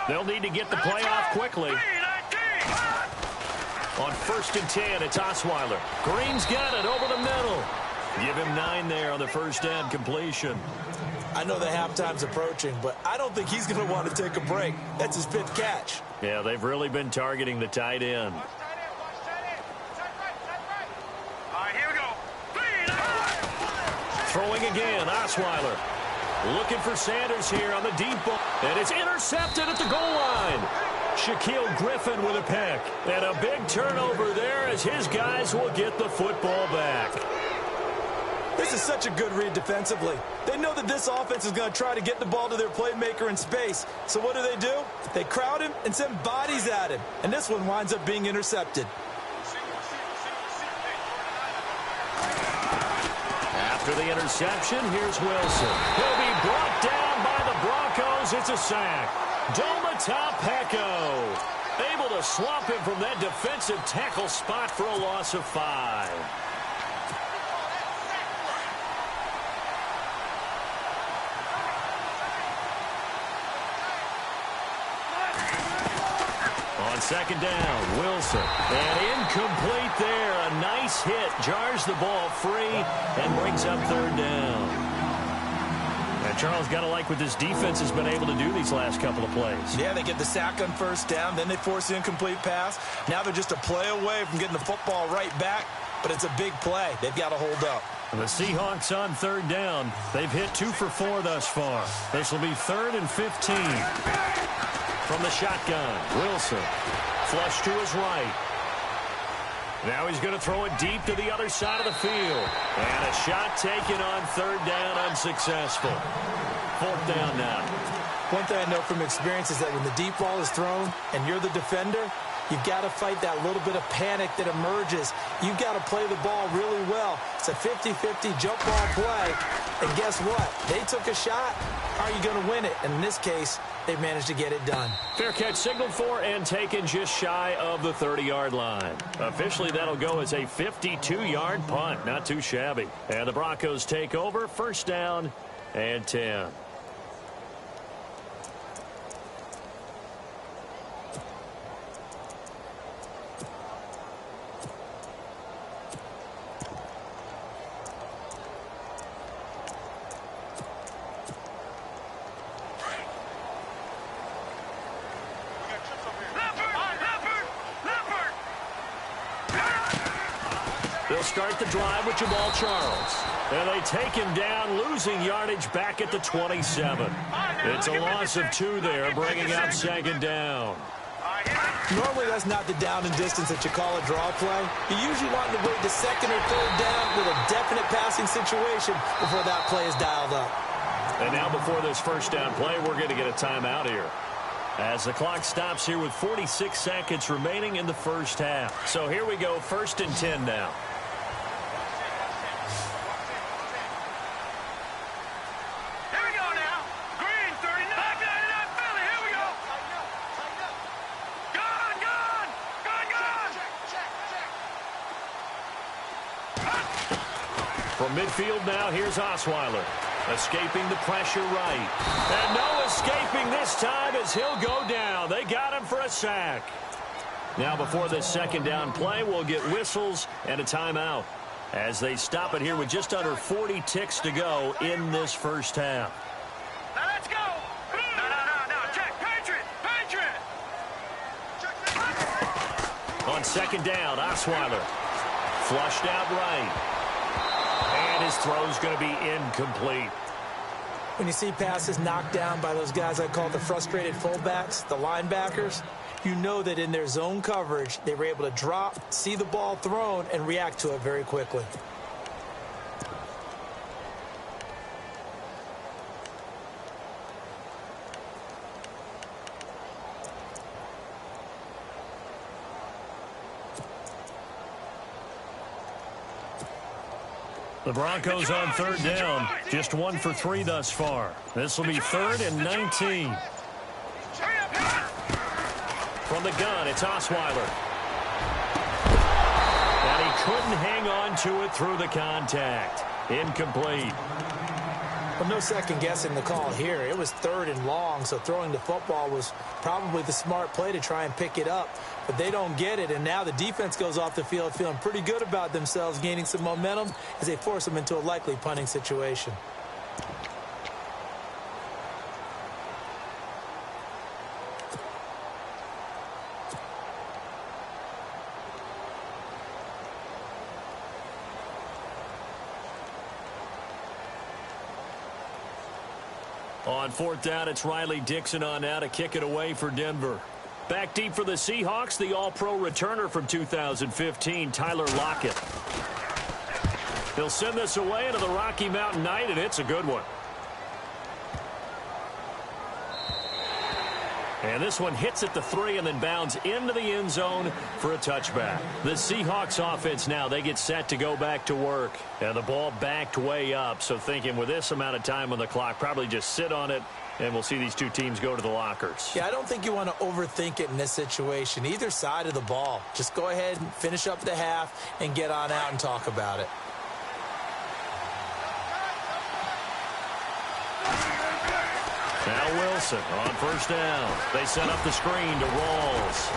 They'll need to get the play off quickly. On 1st and 10, it's Osweiler. Green's got it over the middle. Give him 9 there on the first down completion. I know the halftime's approaching, but I don't think he's going to want to take a break. That's his 5th catch. Yeah, they've really been targeting the tight end. Throwing again, Osweiler. Looking for Sanders here on the deep ball. And it's intercepted at the goal line. Shaquille Griffin with a pick. And a big turnover there as his guys will get the football back. This is such a good read defensively. They know that this offense is going to try to get the ball to their playmaker in space. So what do? They crowd him and send bodies at him. And this one winds up being intercepted. After the interception, here's Wilson. He'll be brought down by the Broncos. It's a sack. Domata Peko able to swamp him from that defensive tackle spot for a loss of 5. On 2nd down, Wilson. And incomplete there. A nice hit. Jars the ball free and brings up 3rd down. And Charles, got to like what this defense has been able to do these last couple of plays. Yeah, they get the sack on 1st down. Then they force the incomplete pass. Now they're just a play away from getting the football right back. But it's a big play. They've got to hold up. And the Seahawks on 3rd down. They've hit 2 for 4 thus far. This will be 3rd and 15. From the shotgun, Wilson. Flush to his right. Now he's going to throw it deep to the other side of the field. And a shot taken on 3rd down, unsuccessful. 4th down now. One thing I know from experience is that when the deep ball is thrown and you're the defender, you've got to fight that little bit of panic that emerges. You've got to play the ball really well. It's a 50-50 jump ball play. And guess what? They took a shot. How are you going to win it? And in this case, they managed to get it done. Fair catch signaled for and taken just shy of the 30-yard line. Officially, that'll go as a 52-yard punt. Not too shabby. And the Broncos take over. 1st down and 10. They'll start the drive with Jamal Charles. And they take him down, losing yardage back at the 27. It's a loss of 2 there, bringing out 2nd down. Normally, that's not the down and distance that you call a draw play. You usually want to wait the 2nd or 3rd down with a definite passing situation before that play is dialed up. And now before this 1st down play, we're going to get a timeout here. As the clock stops here with 46 seconds remaining in the 1st half. So here we go, 1st and 10 now. From midfield now, here's Osweiler. Escaping the pressure right. And no escaping this time as he'll go down. They got him for a sack. Now before this 2nd down play, we'll get whistles and a timeout as they stop it here with just under 40 ticks to go in this 1st half. Now let's go. No. Check. Patriot. On 2nd down, Osweiler. Flushed out right. And his throw's going to be incomplete. When you see passes knocked down by those guys I call the frustrated fullbacks, the linebackers, you know that in their zone coverage, they were able to drop, see the ball thrown, and react to it very quickly. The Broncos on 3rd down, just 1 for 3 thus far. This will be 3rd and 19. From the gun, it's Osweiler. And he couldn't hang on to it through the contact. Incomplete. Well, no second guessing the call here. It was 3rd and long, so throwing the football was probably the smart play to try and pick it up. But they don't get it, and now the defense goes off the field feeling pretty good about themselves, gaining some momentum as they force them into a likely punting situation. On 4th down, it's Riley Dixon on now to kick it away for Denver. Back deep for the Seahawks, the all-pro returner from 2015, Tyler Lockett. He'll send this away into the Rocky Mountain Night, and it's a good one. And this one hits at the 3 and then bounds into the end zone for a touchback. The Seahawks offense now, they get set to go back to work. And the ball backed way up, so thinking with this amount of time on the clock, probably just sit on it, and we'll see these two teams go to the lockers. Yeah, I don't think you want to overthink it in this situation. Either side of the ball. Just go ahead and finish up the half and get on out and talk about it. Now Wilson on 1st down. They set up the screen to Rawls.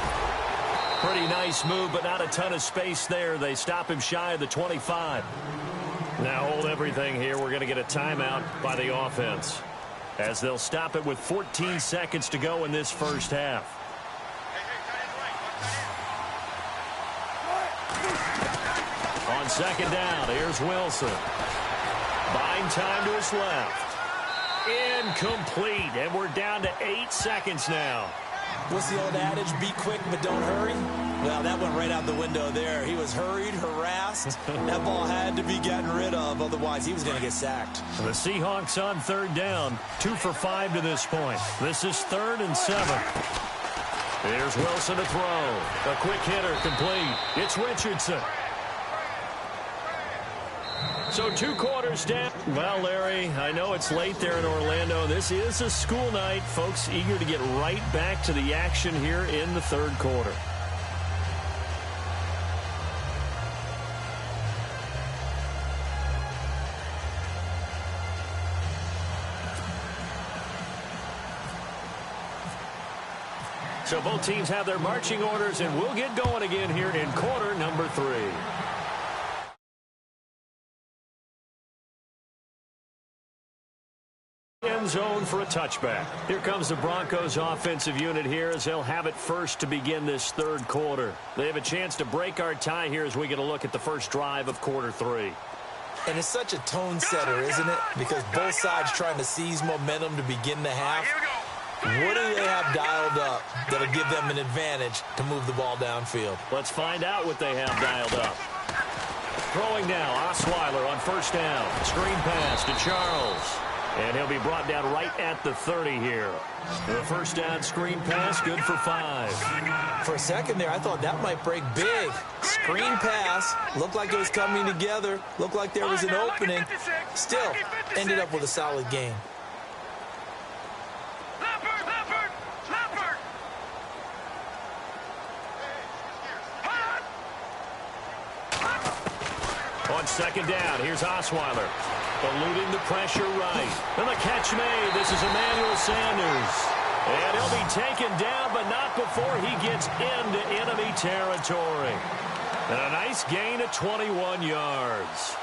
Pretty nice move, but not a ton of space there. They stop him shy of the 25. Now hold everything here. We're going to get a timeout by the offense, as they'll stop it with 14 seconds to go in this first half. On 2nd down, here's Wilson. Buying time to his left. Incomplete, and we're down to 8 seconds now. What's the old adage, be quick but don't hurry? Well, that went right out the window there. He was hurried, harassed. That ball had to be gotten rid of, otherwise he was going to get sacked. The Seahawks on 3rd down, 2 for 5 to this point. This is 3rd and 7. Here's Wilson to throw. A quick hitter complete. It's Richardson. So 2 quarters down. Well, Larry, I know it's late there in Orlando. This is a school night. Folks eager to get right back to the action here in the 3rd quarter. So both teams have their marching orders, and we'll get going again here in quarter number 3. End zone for a touchback. Here comes the Broncos offensive unit here as they'll have it first to begin this 3rd quarter. They have a chance to break our tie here as we get a look at the first drive of quarter 3. And it's such a tone setter, isn't it? Because both sides trying to seize momentum to begin the half. What do they have dialed up that'll give them an advantage to move the ball downfield? Let's find out what they have dialed up. Throwing now, Osweiler on 1st down. Screen pass to Charles. And he'll be brought down right at the 30 here. The 1st down screen pass, good for 5. For a second there, I thought that might break big. Screen pass, looked like it was coming together, looked like there was an opening. Still, ended up with a solid gain. On 2nd down, here's Osweiler. Eluding the pressure right. And the catch made. This is Emmanuel Sanders. And he'll be taken down, but not before he gets into enemy territory. And a nice gain of 21 yards.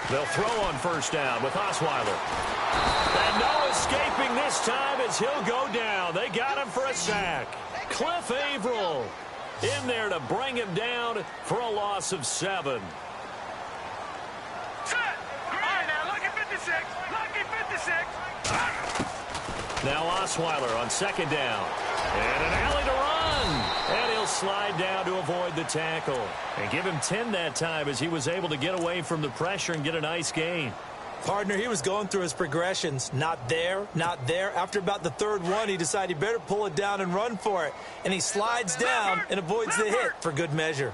They'll throw on 1st down with Osweiler. And no escaping this time as he'll go down. They got him for a sack. Cliff Averill in there to bring him down for a loss of 7. Set. All right, now look at 56. Lucky 56. Now Osweiler on 2nd down. And an alley to run. And he'll slide down to avoid the tackle. And give him 10 that time as he was able to get away from the pressure and get a nice gain. Partner, he was going through his progressions. Not there, not there. After about the 3rd one, he decided he better pull it down and run for it. And he slides down and avoids the hit for good measure.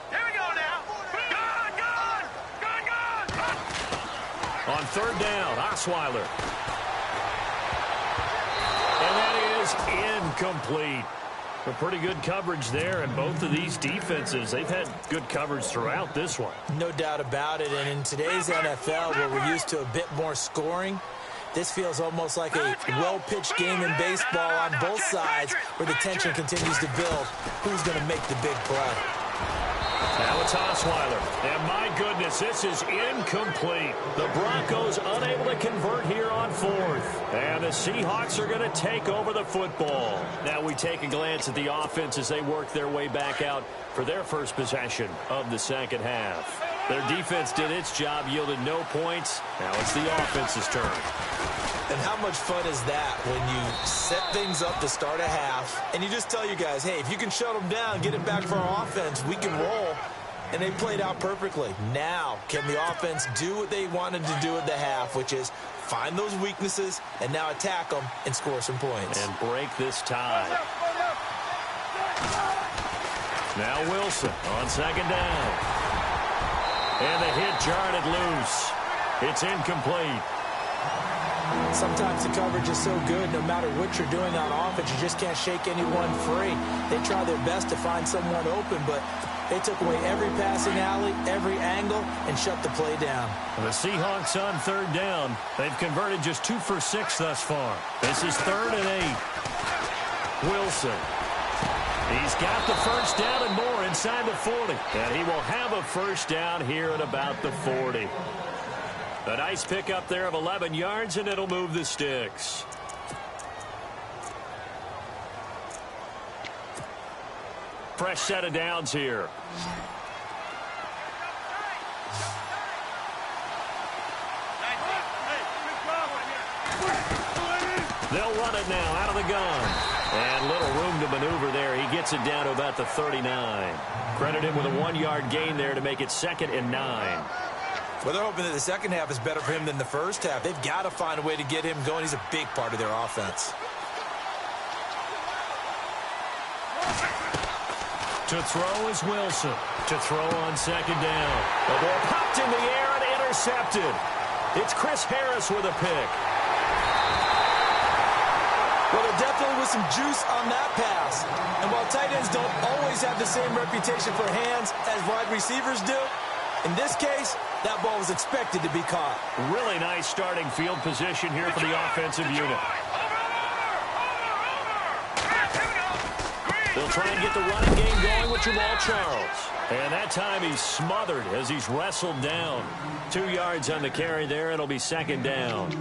Here we go now. Gone, gone, gone, gone. On third down, Osweiler. And that is incomplete. A pretty good coverage there, and both of these defenses, they've had good coverage throughout this one. No doubt about it, and in today's NFL, where we're used to a bit more scoring, this feels almost like a well-pitched game in baseball on both sides where the tension continues to build. Who's going to make the big play? Now it's Osweiler. And my goodness, this is incomplete. The Broncos unable to convert here on fourth. And the Seahawks are going to take over the football. Now we take a glance at the offense as they work their way back out for their first possession of the second half. Their defense did its job, yielded no points. Now it's the offense's turn. And how much fun is that when you set things up to start a half and you just tell you guys, hey, if you can shut them down, get it back for our offense, we can roll. And they played out perfectly. Now, can the offense do what they wanted to do at the half, which is find those weaknesses and now attack them and score some points. And break this tie. Now Wilson on second down. And the hit jarred it loose. It's incomplete. Sometimes the coverage is so good, no matter what you're doing on offense, you just can't shake anyone free. They try their best to find someone open, but they took away every passing alley, every angle, and shut the play down. The Seahawks on third down. They've converted just 2 for 6 thus far. This is 3rd and 8. Wilson. He's got the first down and more inside the 40. And he will have a first down here at about the 40. A nice pickup there of 11 yards, and it'll move the sticks. Fresh set of downs here. They'll run it now out of the gun. And little room to maneuver there. He gets it down to about the 39. Credit him with a 1-yard gain there to make it 2nd and 9. Well, they're hoping that the second half is better for him than the first half. They've got to find a way to get him going. He's a big part of their offense. To throw is Wilson. To throw on second down. The ball popped in the air and intercepted. It's Chris Harris with a pick. Well, there definitely was some juice on that pass. And while tight ends don't always have the same reputation for hands as wide receivers do, in this case, that ball was expected to be caught. Really nice starting field position here for the offensive unit. They'll try and get the running game going with Jamal Charles. And that time he's smothered as he's wrestled down. 2 yards on the carry there. It'll be 2nd down.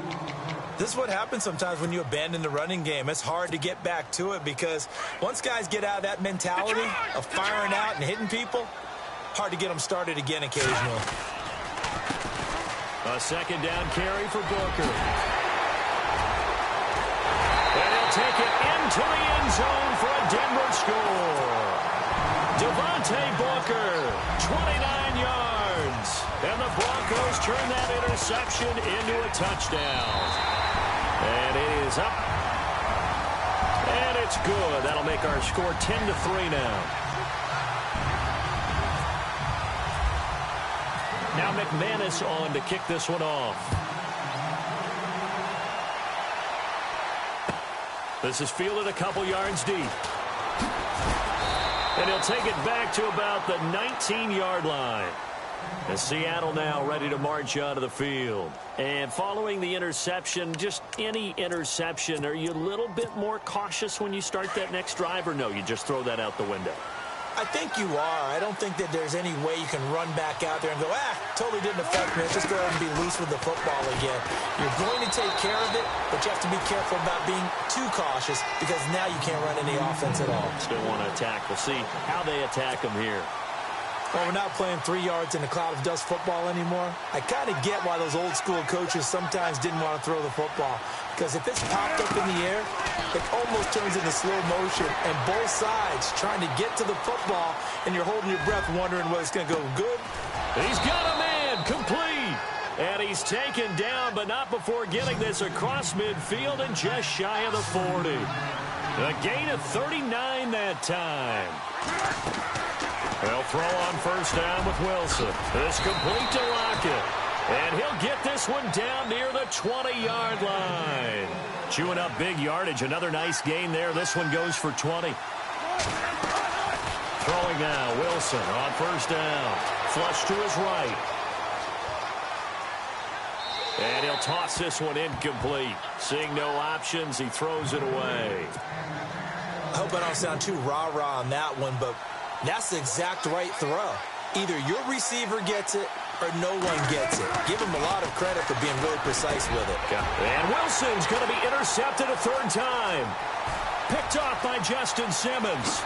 This is what happens sometimes when you abandon the running game. It's hard to get back to it because once guys get out of that mentality of firing out and hitting people, hard to get them started again occasionally. A 2nd down carry for Booker. And he'll take it into the end zone for a Denver score. Devontae Booker, 29 yards. And the Broncos turn that interception into a touchdown. And it is up. And it's good. That'll make our score 10-3 now. Now McManus on to kick this one off. This is fielded a couple yards deep. And he'll take it back to about the 19-yard line. And Seattle now ready to march onto the field. And following the interception, just any interception, are you a little bit more cautious when you start that next drive, or no, you just throw that out the window? I think you are. I don't think that there's any way you can run back out there and go, totally didn't affect me. Let's just go ahead and be loose with the football again. You're going to take care of it, but you have to be careful about being too cautious because now you can't run any offense at all. Still want to attack. We'll see how they attack them here. Well, we're not playing 3 yards in a cloud of dust football anymore. I kind of get why those old school coaches sometimes didn't want to throw the football. Because if it's popped up in the air, it almost turns into slow motion. And both sides trying to get to the football, and you're holding your breath wondering whether it's going to go good. He's got a man, complete. And he's taken down, but not before getting this across midfield and just shy of the 40. A gain of 39 that time. They'll throw on first down with Wilson. This complete to Lockett. And he'll get this one down near the 20-yard line. Chewing up big yardage. Another nice gain there. This one goes for 20. Throwing now, Wilson on first down. Flush to his right. And he'll toss this one incomplete. Seeing no options, he throws it away. I hope I don't sound too rah-rah on that one, but that's the exact right throw. Either your receiver gets it or no one gets it. Give him a lot of credit for being really precise with it. Yeah. And Wilson's going to be intercepted a third time. Picked off by Justin Simmons.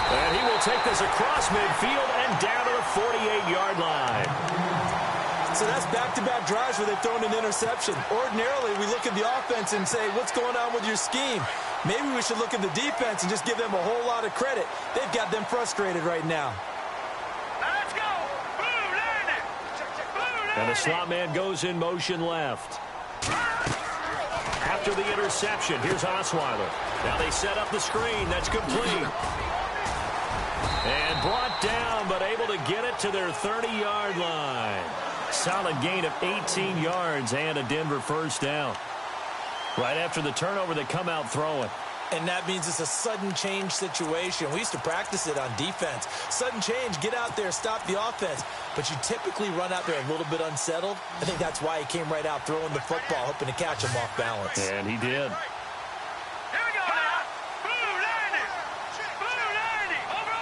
And he will take this across midfield and down to the 48-yard line. So that's back-to-back drives where they've thrown an interception. Ordinarily, we look at the offense and say, what's going on with your scheme? Maybe we should look at the defense and just give them a whole lot of credit. They've got them frustrated right now. Let's go. Boom, landed. And the slot man goes in motion left. After the interception, here's Osweiler. Now they set up the screen. That's complete. And brought down, but able to get it to their 30-yard line. Solid gain of 18 yards and a Denver first down. Right after the turnover, they come out throwing. And that means it's a sudden change situation. We used to practice it on defense. Sudden change, get out there, stop the offense. But you typically run out there a little bit unsettled. I think that's why he came right out throwing the football, hoping to catch him off balance. And he did. Here we go now. Boom, landed. Boom, landed. Over.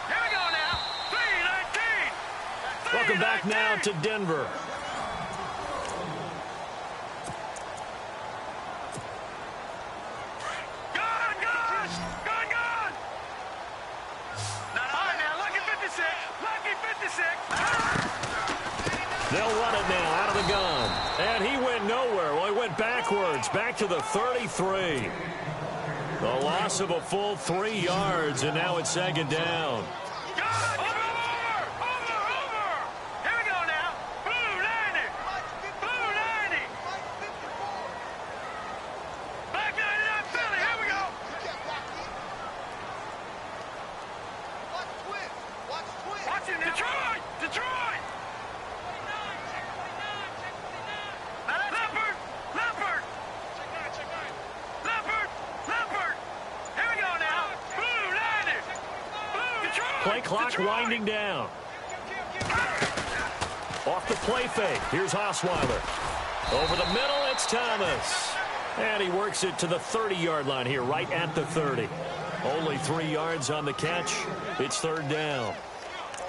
Here we go now. 3-19. Welcome back now to Denver. They'll run it now out of the gun. And he went nowhere. Well, he went backwards, back to the 33. The loss of a full 3 yards, and now it's second down. Over. Here we go now. Boom, landed. Back 99 Philly. Here we go. Watch it now. Detroit. Leopard. Here we go now. Boom, landed. Detroit. Play clock winding down. Off the play fake. Here's Osweiler. Over the middle, it's Thomas. And he works it to the 30-yard line here, right at the 30. Only 3 yards on the catch. It's third down.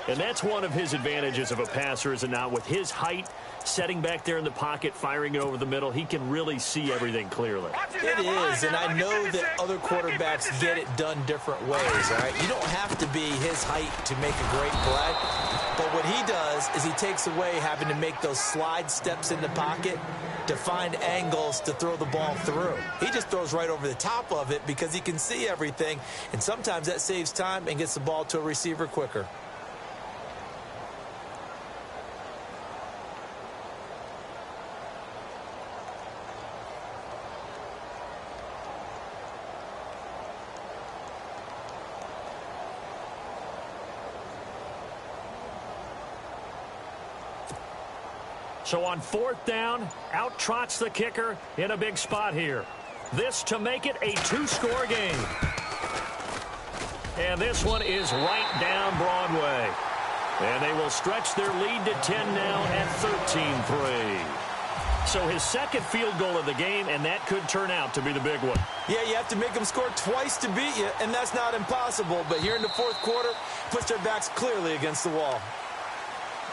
And that's one of his advantages of a passer, is it not? With his height, setting back there in the pocket, firing it over the middle, he can really see everything clearly. It is, and I know that other quarterbacks get it done different ways, all right? You don't have to be his height to make a great play, but what he does is he takes away having to make those slide steps in the pocket to find angles to throw the ball through. He just throws right over the top of it because he can see everything, and sometimes that saves time and gets the ball to a receiver quicker. So on fourth down, out trots the kicker in a big spot here. This to make it a 2-score game. And this one is right down Broadway. And they will stretch their lead to 10 now at 13-3. So his second field goal of the game, and that could turn out to be the big one. Yeah, you have to make them score twice to beat you, and that's not impossible. But here in the fourth quarter, puts their backs clearly against the wall.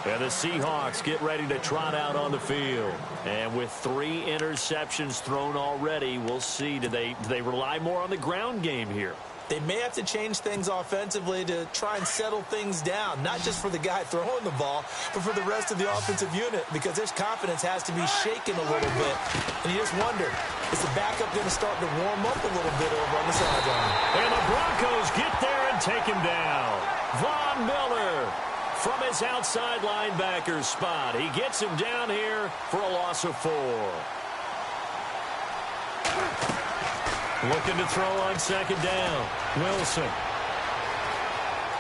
And the Seahawks get ready to trot out on the field. And with 3 interceptions thrown already, we'll see. Do they rely more on the ground game here? They may have to change things offensively to try and settle things down, not just for the guy throwing the ball, but for the rest of the offensive unit, because their confidence has to be shaken a little bit. And you just wonder, is the backup going to start to warm up a little bit over on the sideline? And the Broncos get there and take him down. Von Miller from his outside linebacker spot. He gets him down here for a loss of 4. Looking to throw on second down. Wilson.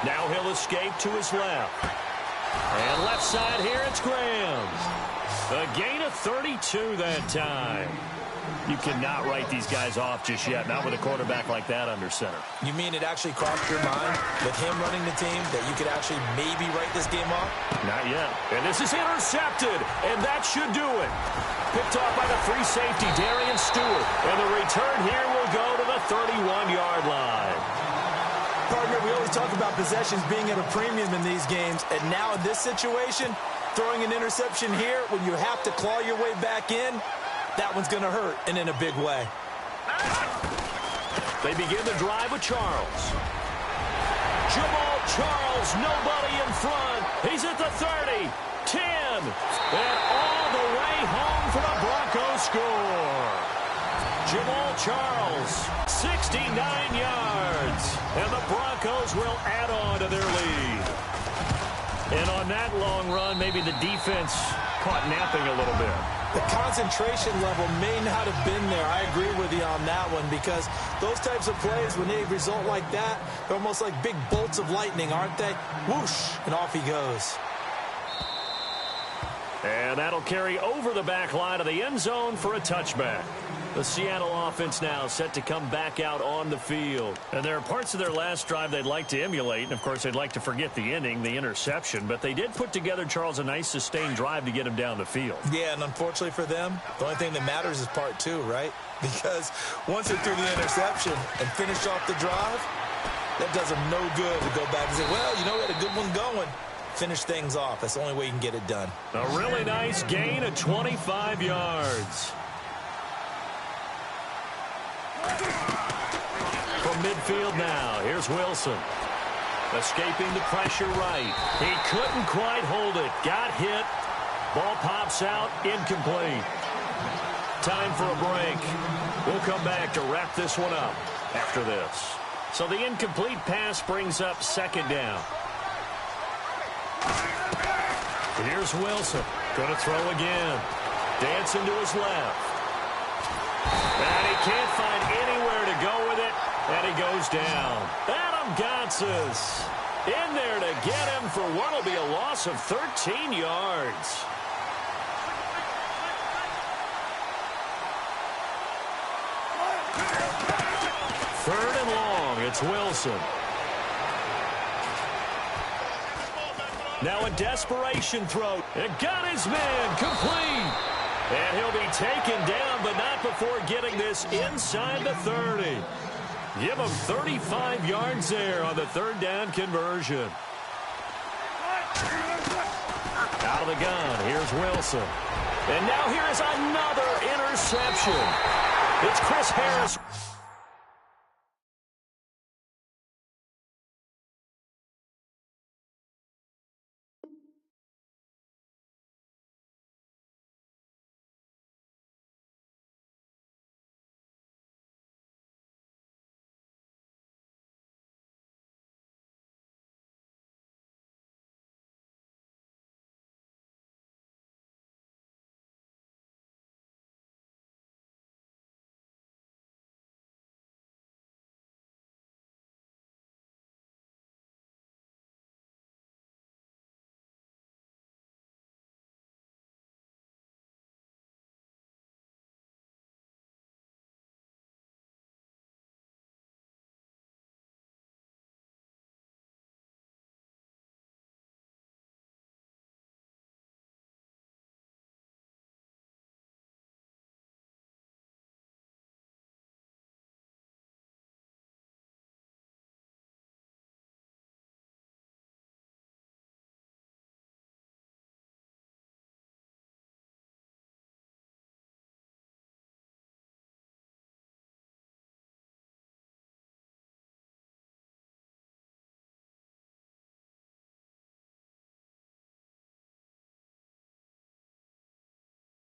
Now he'll escape to his left. And left side here, it's Graham. A gain of 32 that time. You cannot write these guys off just yet, not with a quarterback like that under center. You mean it actually crossed your mind with him running the team that you could actually maybe write this game off? Not yet. And this is intercepted, and that should do it. Picked off by the free safety, Darian Stewart. And the return here will go to the 31-yard line. Partner, we always talk about possessions being at a premium in these games, and now in this situation, throwing an interception here when you have to claw your way back in, that one's going to hurt, and in a big way. They begin the drive with Charles. Jamal Charles, nobody in front. He's at the 30, 10, and all the way home for the Broncos score. Jamal Charles, 69 yards, and the Broncos will add on to their lead. And on that long run, maybe the defense caught napping a little bit. The concentration level may not have been there. I agree with you on that one because those types of plays, when they result like that, they're almost like big bolts of lightning, aren't they? Whoosh, and off he goes. And that'll carry over the back line of the end zone for a touchback. The Seattle offense now set to come back out on the field. And there are parts of their last drive they'd like to emulate. And, of course, they'd like to forget the ending, the interception. But they did put together, Charles, a nice sustained drive to get him down the field. Yeah, and unfortunately for them, the only thing that matters is part two, right? Because once they threw the interception and finished off the drive, that does them no good to go back and say, well, you know, we had a good one going. Finish things off. That's the only way you can get it done. A really nice gain of 25 yards. From midfield now, here's Wilson. Escaping the pressure right. He couldn't quite hold it. Got hit. Ball pops out. Incomplete. Time for a break. We'll come back to wrap this one up after this. So the incomplete pass brings up second down. Here's Wilson. Going to throw again. Dancing to his left. And he can't find anywhere to go with it, and he goes down. Adam Gotsis in there to get him for what will be a loss of 13 yards. Third and long, it's Wilson. Now a desperation throw. It got his man complete. And he'll be taken down, but not before getting this inside the 30. Give him 35 yards there on the third down conversion. Out of the gun, here's Wilson. And now here is another interception. It's Chris Harris.